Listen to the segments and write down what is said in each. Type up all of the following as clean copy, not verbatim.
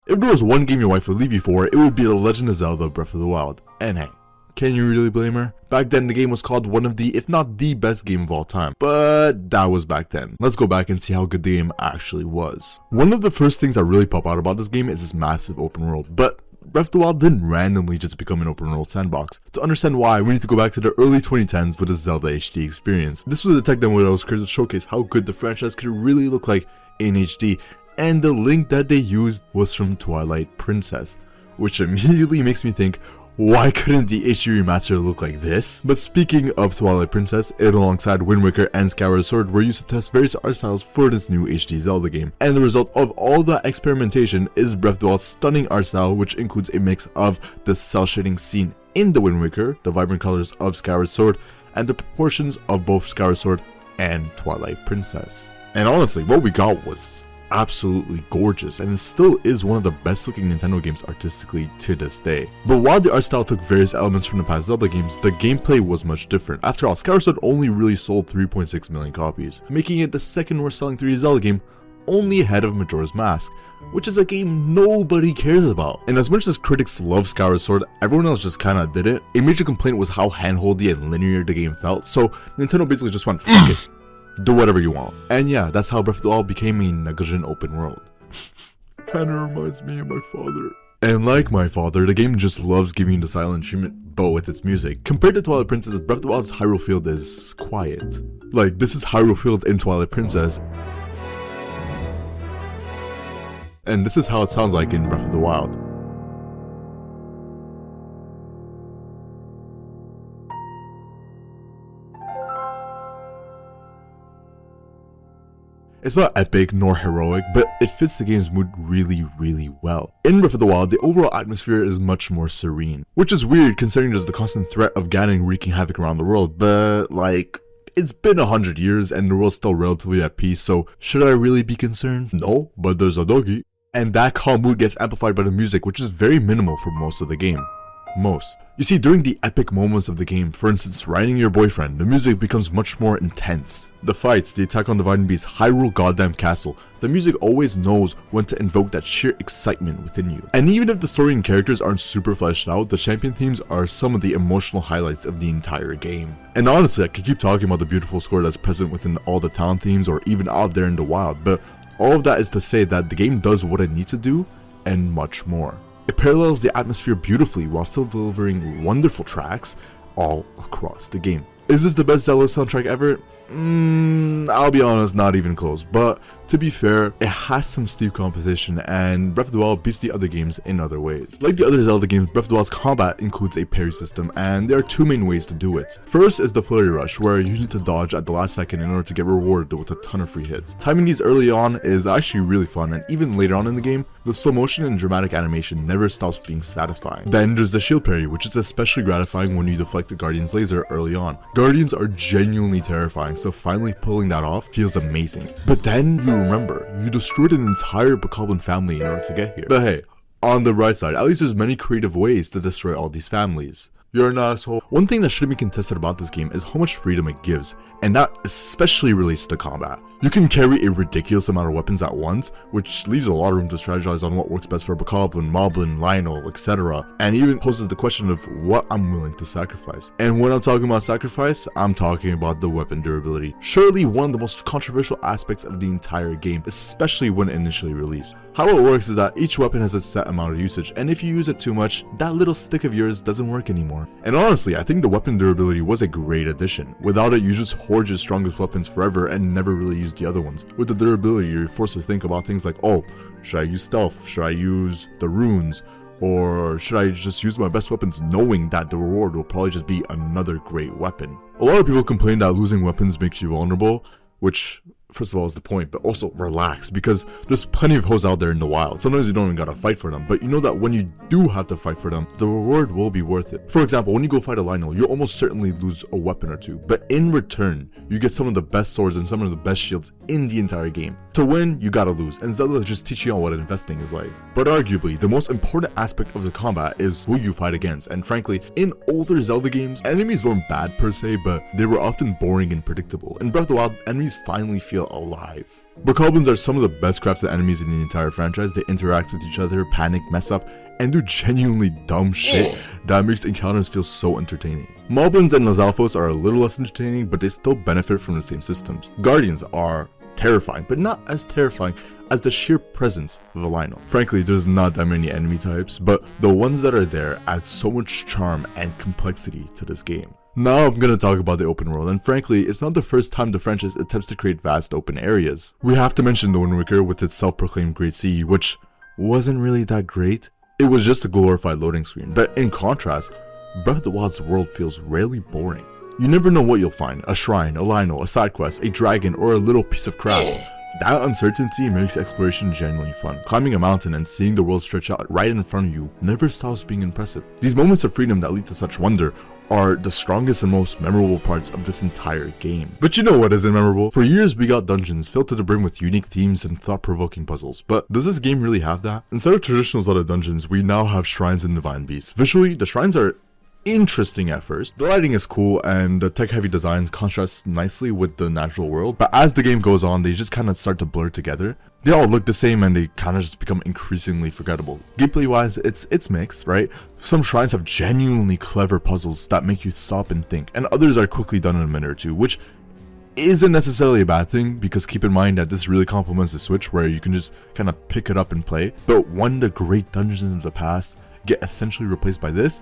If there was one game your wife would leave you for, it would be The Legend of Zelda Breath of the Wild. And hey, can you really blame her? Back then, the game was called one of the, if not the best game of all time. But that was back then. Let's go back and see how good the game actually was. One of the first things that really pop out about this game is this massive open world. But Breath of the Wild didn't randomly just become an open world sandbox. To understand why, we need to go back to the early 2010s with the Zelda HD experience. This was a tech demo that was created to showcase how good the franchise could really look like in HD. And the link that they used was from Twilight Princess, which immediately makes me think, why couldn't the HD remaster look like this? But speaking of Twilight Princess, it alongside Wind Waker and Skyward Sword were used to test various art styles for this new HD Zelda game. And the result of all that experimentation is Breath of the Wild's stunning art style, which includes a mix of the cel shading seen in the Wind Waker, the vibrant colors of Skyward Sword, and the proportions of both Skyward Sword and Twilight Princess. And honestly, what we got was absolutely gorgeous, and it still is one of the best looking Nintendo games artistically to this day. But while the art style took various elements from the past Zelda games, the gameplay was much different. After all, Skyward Sword only really sold 3.6 million copies, making it the second worst selling 3D Zelda game, only ahead of Majora's Mask, which is a game nobody cares about. And as much as critics love Skyward Sword, everyone else just kinda didn't. A major complaint was how handholdy and linear the game felt, so Nintendo basically just went, fuck it. Do whatever you want. And yeah, that's how Breath of the Wild became a negligent open world. Kinda reminds me of my father. And like my father, the game just loves giving you the silent treatment, but with its music. Compared to Twilight Princess, Breath of the Wild's Hyrule Field is quiet. Like, this is Hyrule Field in Twilight Princess. And this is how it sounds like in Breath of the Wild. It's not epic nor heroic, but it fits the game's mood really, really well. In Breath of the Wild, the overall atmosphere is much more serene, which is weird considering there's the constant threat of Ganon wreaking havoc around the world, but like, it's been 100 years and the world's still relatively at peace, so should I really be concerned? No, but there's a doggy. And that calm mood gets amplified by the music, which is very minimal for most of the game. You see, during the epic moments of the game, for instance riding your boyfriend, the music becomes much more intense. The fights, the attack on the Divine Beast, Hyrule Goddamn Castle, the music always knows when to invoke that sheer excitement within you. And even if the story and characters aren't super fleshed out, the champion themes are some of the emotional highlights of the entire game. And honestly, I could keep talking about the beautiful score that's present within all the town themes or even out there in the wild, but all of that is to say that the game does what it needs to do and much more. It parallels the atmosphere beautifully while still delivering wonderful tracks all across the game. Is this the best Zelda soundtrack ever? I'll be honest, not even close, but to be fair, it has some steep competition and Breath of the Wild beats the other games in other ways. Like the other Zelda games, Breath of the Wild's combat includes a parry system, and there are two main ways to do it. First is the Flurry Rush, where you need to dodge at the last second in order to get rewarded with a ton of free hits. Timing these early on is actually really fun, and even later on in the game, the slow motion and dramatic animation never stops being satisfying. Then there's the shield parry, which is especially gratifying when you deflect the Guardian's laser early on. Guardians are genuinely terrifying, so finally pulling that off feels amazing. But then you remember, you destroyed an entire Bokoblin family in order to get here. But hey, on the bright side, at least there's many creative ways to destroy all these families. You're an asshole. One thing that shouldn't be contested about this game is how much freedom it gives, and that especially relates to combat. You can carry a ridiculous amount of weapons at once, which leaves a lot of room to strategize on what works best for Bokoblin, Moblin, Lionel, etc. And even poses the question of what I'm willing to sacrifice. And when I'm talking about sacrifice, I'm talking about the weapon durability. Surely one of the most controversial aspects of the entire game, especially when initially released. How it works is that each weapon has a set amount of usage, and if you use it too much, that little stick of yours doesn't work anymore. And honestly, I think the weapon durability was a great addition. Without it, you just hoard your strongest weapons forever and never really use the other ones. With the durability, you're forced to think about things like, oh, should I use stealth? Should I use the runes? Or should I just use my best weapons knowing that the reward will probably just be another great weapon? A lot of people complain that losing weapons makes you vulnerable, which first of all is the point, but also relax, because there's plenty of hoes out there in the wild. Sometimes you don't even gotta fight for them, but you know that when you do have to fight for them, the reward will be worth it. For example, when you go fight a Lionel, you'll almost certainly lose a weapon or two, but in return, you get some of the best swords and some of the best shields in the entire game. To win, you gotta lose, and Zelda just teaches you on what investing is like. But arguably, the most important aspect of the combat is who you fight against, and frankly, in older Zelda games, enemies weren't bad per se, but they were often boring and predictable. In Breath of the Wild, enemies finally feel feel alive. Bokoblins are some of the best crafted enemies in the entire franchise. They interact with each other, panic, mess up, and do genuinely dumb shit that makes encounters feel so entertaining. Moblins and Lizalfos are a little less entertaining, but they still benefit from the same systems. Guardians are terrifying, but not as terrifying as the sheer presence of a Lino. Frankly, there's not that many enemy types, but the ones that are there add so much charm and complexity to this game. Now I'm gonna talk about the open world, and frankly, it's not the first time the franchise attempts to create vast open areas. We have to mention the Wind Waker with its self-proclaimed Great Sea, which wasn't really that great. It was just a glorified loading screen, but in contrast, Breath of the Wild's world feels rarely boring. You never know what you'll find: a shrine, a Lino, a side quest, a dragon, or a little piece of crap. That uncertainty makes exploration genuinely fun. Climbing a mountain and seeing the world stretch out right in front of you never stops being impressive. These moments of freedom that lead to such wonder are the strongest and most memorable parts of this entire game. But you know what isn't memorable? For years we got dungeons filled to the brim with unique themes and thought-provoking puzzles, but does this game really have that? Instead of traditional Zelda dungeons, we now have shrines and divine beasts. Visually, the shrines are interesting at first. The lighting is cool and the tech-heavy designs contrast nicely with the natural world, but as the game goes on, they just kind of start to blur together. They all look the same and they kind of just become increasingly forgettable. Gameplay wise, it's mixed, right? Some shrines have genuinely clever puzzles that make you stop and think, and others are quickly done in a minute or two, which isn't necessarily a bad thing, because keep in mind that this really complements the Switch where you can just kind of pick it up and play. But when the great dungeons of the past get essentially replaced by this,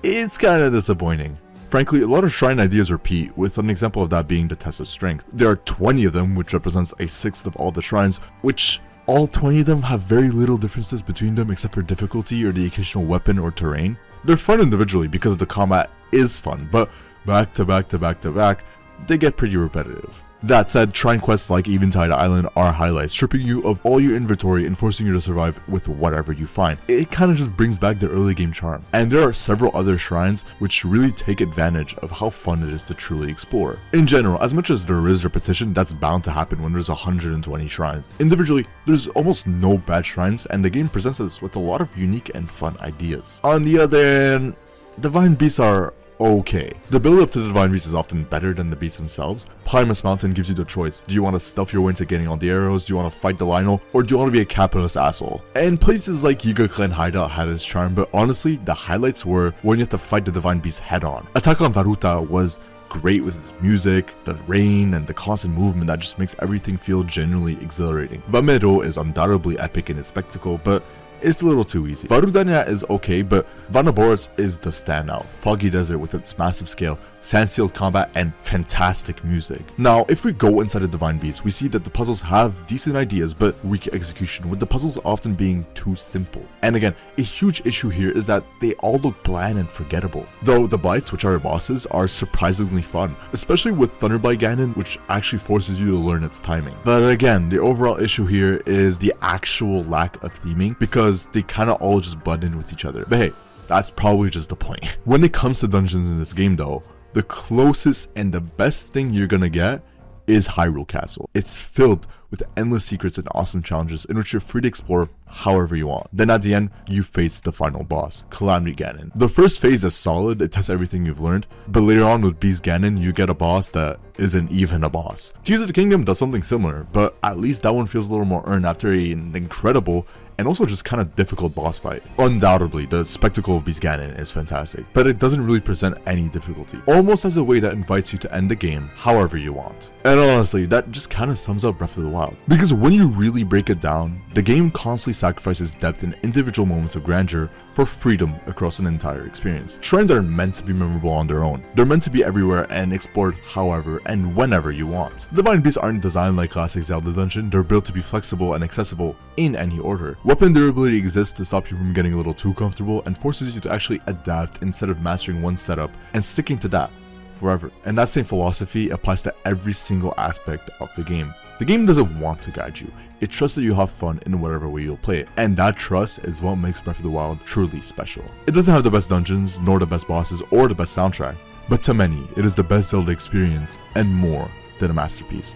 it's kind of disappointing. Frankly, a lot of shrine ideas repeat, with an example of that being the Test of Strength. There are 20 of them, which represents a sixth of all the shrines, which all 20 of them have very little differences between them except for difficulty or the occasional weapon or terrain. They're fun individually because the combat is fun, but back to back to back to back, they get pretty repetitive. That said, shrine quests like Eventide Island are highlights, stripping you of all your inventory and forcing you to survive with whatever you find. It kind of just brings back the early game charm. And there are several other shrines which really take advantage of how fun it is to truly explore. In general, as much as there is repetition, that's bound to happen when there's 120 shrines. Individually, there's almost no bad shrines, and the game presents us with a lot of unique and fun ideas. On the other hand, divine beasts are okay. The build up to the divine beast is often better than the beasts themselves. Primus Mountain gives you the choice. Do you want to stealth your way into getting all the arrows? Do you want to fight the Lino? Or do you want to be a capitalist asshole? And places like Yiga Clan Hideout had its charm, but honestly, the highlights were when you have to fight the divine beast head on. Attack on Varuta was great with its music, the rain, and the constant movement that just makes everything feel genuinely exhilarating. Vamero is undoubtedly epic in its spectacle, but it's a little too easy. Varudanya is okay, but Vanaboros is the standout. Foggy Desert with its massive scale, sand-sealed combat, and fantastic music. Now, if we go inside the Divine Beast, we see that the puzzles have decent ideas, but weak execution, with the puzzles often being too simple. And again, a huge issue here is that they all look bland and forgettable. Though the Blights, which are bosses, are surprisingly fun, especially with Thunderblight Ganon, which actually forces you to learn its timing. But again, the overall issue here is the actual lack of theming, because they kind of all just blend in with each other. But hey, that's probably just the point. When it comes to dungeons in this game though, the closest and the best thing you're gonna get is Hyrule Castle. It's filled with endless secrets and awesome challenges in which you're free to explore however you want. Then at the end, you face the final boss, Calamity Ganon. The first phase is solid, it tests everything you've learned, but later on with Beast Ganon, you get a boss that isn't even a boss. Tears of the Kingdom does something similar, but at least that one feels a little more earned after an incredible and also just kind of difficult boss fight. Undoubtedly, the spectacle of Beast Ganon is fantastic, but it doesn't really present any difficulty, almost as a way that invites you to end the game however you want. And honestly, that just kind of sums up Breath of the Wild. Because when you really break it down, the game constantly sacrifices depth in individual moments of grandeur for freedom across an entire experience. Shrines are meant to be memorable on their own. They're meant to be everywhere and explored however and whenever you want. Divine Beasts aren't designed like classic Zelda dungeon, they're built to be flexible and accessible in any order. Weapon durability exists to stop you from getting a little too comfortable and forces you to actually adapt instead of mastering one setup and sticking to that forever. And that same philosophy applies to every single aspect of the game. The game doesn't want to guide you, it trusts that you have fun in whatever way you'll play it, and that trust is what makes Breath of the Wild truly special. It doesn't have the best dungeons, nor the best bosses, or the best soundtrack, but to many, it is the best Zelda experience, and more than a masterpiece.